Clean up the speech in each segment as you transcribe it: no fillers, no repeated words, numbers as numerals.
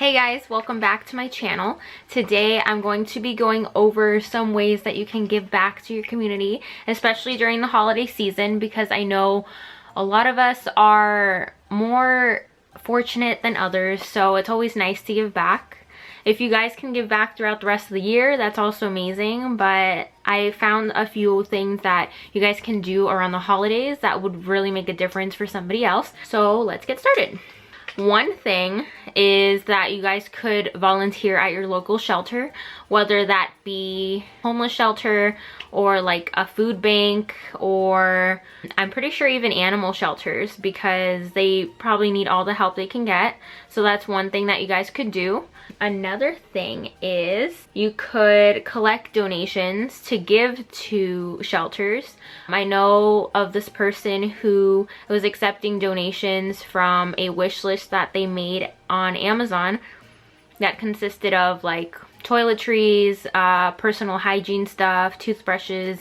Hey guys, welcome back to my channel. Today I'm going to be going over some ways that you can give back to your community, especially during the holiday season, because I know a lot of us are more fortunate than others, so it's always nice to give back. If you guys can give back throughout the rest of the year, that's also amazing, but I found a few things that you guys can do around the holidays that would really make a difference for somebody else. So let's get started. One thing is that you guys could volunteer at your local shelter, whether that be homeless shelter or like a food bank, or I'm pretty sure even animal shelters, because they probably need all the help they can get. So that's one thing that you guys could do. Another thing is you could collect donations to give to shelters. I know of this person who was accepting donations from a wish list that they made on Amazon that consisted of like toiletries, personal hygiene stuff, toothbrushes,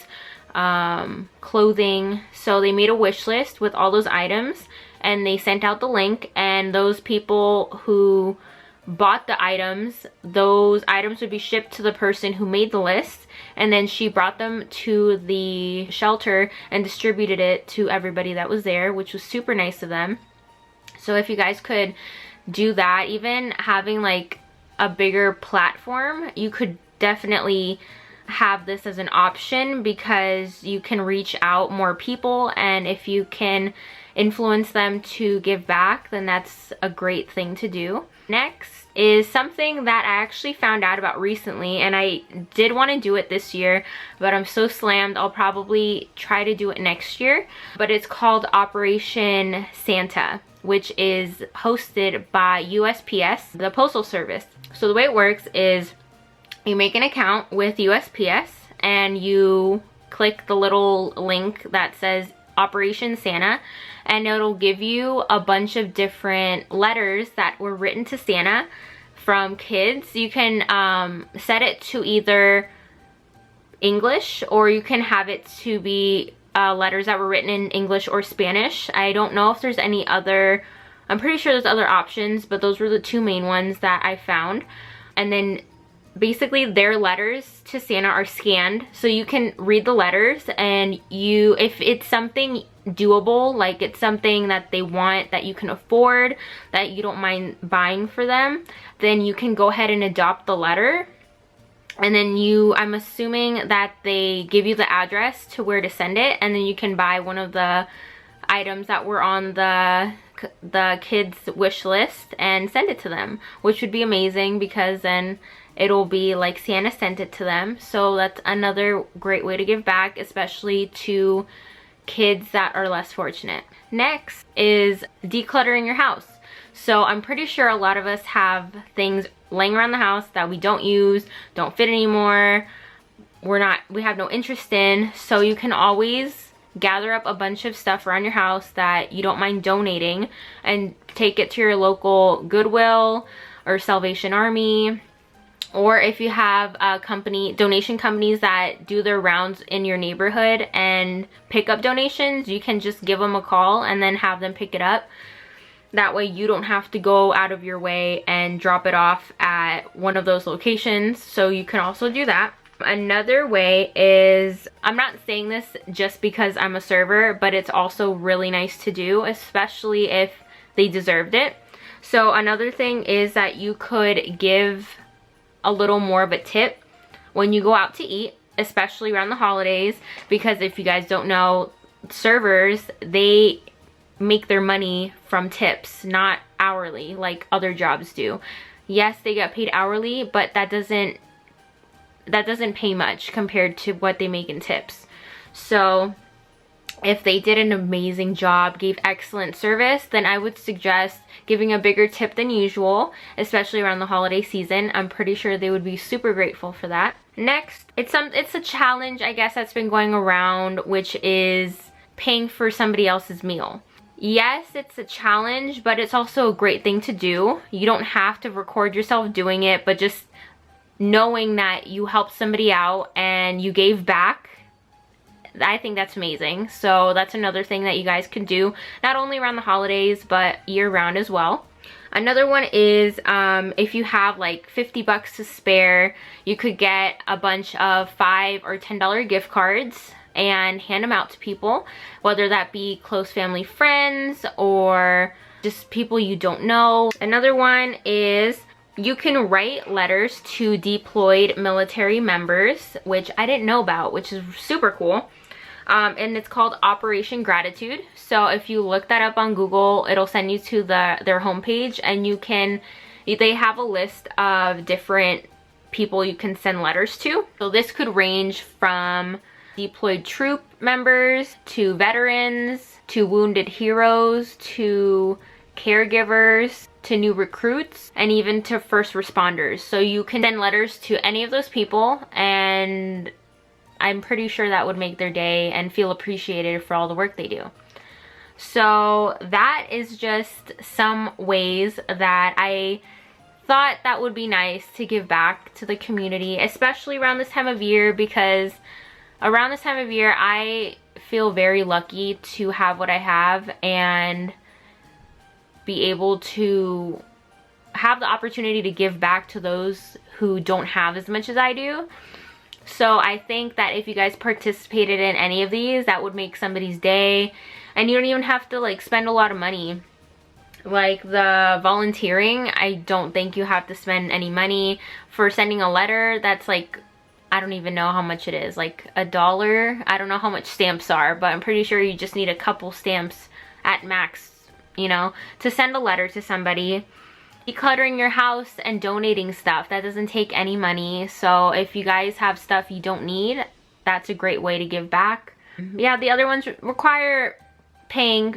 clothing. So they made a wish list with all those items and they sent out the link, and those people who bought the items, those items would be shipped to the person who made the list, and then she brought them to the shelter and distributed it to everybody that was there, which was super nice of them. So if you guys could do that, even having like a bigger platform, you could definitely have this as an option, because you can reach out more people, and if you can influence them to give back, then that's a great thing to do. Next is something that I actually found out about recently, and I did want to do it this year, but I'm so slammed I'll probably try to do it next year. But it's called Operation Santa, which is hosted by USPS, the Postal Service. So the way it works is you make an account with USPS and you click the little link that says Operation Santa, and it'll give you a bunch of different letters that were written to Santa from kids. You can set it to either English, or you can have it to be letters that were written in English or Spanish. I don't know if there's any other, I'm pretty sure there's other options, but those were the two main ones that I found. And then basically their letters to Santa are scanned, so you can read the letters, and you, if it's something doable, like it's something that they want that you can afford, that you don't mind buying for them, then you can go ahead and adopt the letter. And then you, I'm assuming that they give you the address to where to send it, and then you can buy one of the items that were on the kids wish list and send it to them, which would be amazing, because then it'll be like Santa sent it to them. So that's another great way to give back, especially to kids that are less fortunate. Next is decluttering your house. So I'm pretty sure a lot of us have things laying around the house that we don't use, don't fit anymore, we have no interest in. So you can always gather up a bunch of stuff around your house that you don't mind donating and take it to your local Goodwill or Salvation Army. Or if you have a company, donation companies that do their rounds in your neighborhood and pick up donations, you can just give them a call and then have them pick it up. That way you don't have to go out of your way and drop it off at one of those locations. So you can also do that. Another way is, I'm not saying this just because I'm a server, but it's also really nice to do, especially if they deserved it. So another thing is that you could give a little more of a tip when you go out to eat, especially around the holidays, because if you guys don't know, servers, they make their money from tips, not hourly like other jobs do. Yes, they get paid hourly, but that doesn't pay much compared to what they make in tips. So if they did an amazing job, gave excellent service, then I would suggest giving a bigger tip than usual, especially around the holiday season. I'm pretty sure they would be super grateful for that. Next, it's a challenge, I guess, that's been going around, which is paying for somebody else's meal. Yes, it's a challenge, but it's also a great thing to do. You don't have to record yourself doing it, but just knowing that you helped somebody out and you gave back, I think that's amazing. So that's another thing that you guys can do, not only around the holidays, but year round as well. Another one is if you have like 50 bucks to spare, you could get a bunch of $5 or $10 gift cards and hand them out to people, whether that be close family friends or just people you don't know. Another one is you can write letters to deployed military members, which I didn't know about, which is super cool. And it's called Operation Gratitude. So if you look that up on Google, it'll send you to their homepage, and they have a list of different people you can send letters to. So this could range from deployed troop members to veterans to wounded heroes to caregivers to new recruits and even to first responders. So you can send letters to any of those people, and I'm pretty sure that would make their day and feel appreciated for all the work they do. So that is just some ways that I thought that would be nice to give back to the community, especially around this time of year, because around this time of year I feel very lucky to have what I have and be able to have the opportunity to give back to those who don't have as much as I do. So I think that if you guys participated in any of these, that would make somebody's day, and you don't even have to like spend a lot of money. Like the volunteering, I don't think you have to spend any money. For sending a letter, that's like, I don't even know how much it is, like $1. I don't know how much stamps are, but I'm pretty sure you just need a couple stamps at max, you know, to send a letter to somebody. Decluttering your house and donating stuff, that doesn't take any money. So if you guys have stuff you don't need, that's a great way to give back. Yeah, the other ones require paying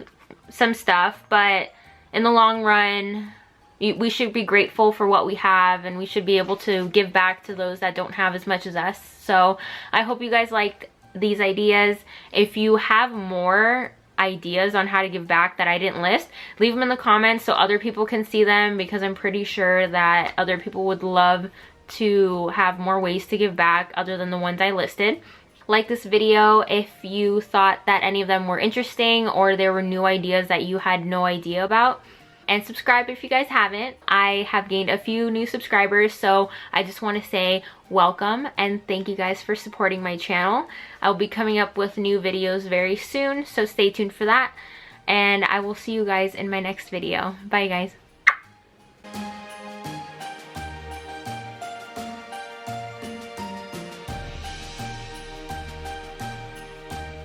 some stuff, but in the long run, we should be grateful for what we have, and we should be able to give back to those that don't have as much as us. So I hope you guys liked these ideas. If you have more ideas on how to give back that I didn't list, leave them in the comments so other people can see them, because I'm pretty sure that other people would love to have more ways to give back other than the ones I listed. Like this video if you thought that any of them were interesting or there were new ideas that you had no idea about. And subscribe if you guys haven't. I have gained a few new subscribers, so I just want to say welcome and thank you guys for supporting my channel. I'll be coming up with new videos very soon, so stay tuned for that. And I will see you guys in my next video. Bye guys.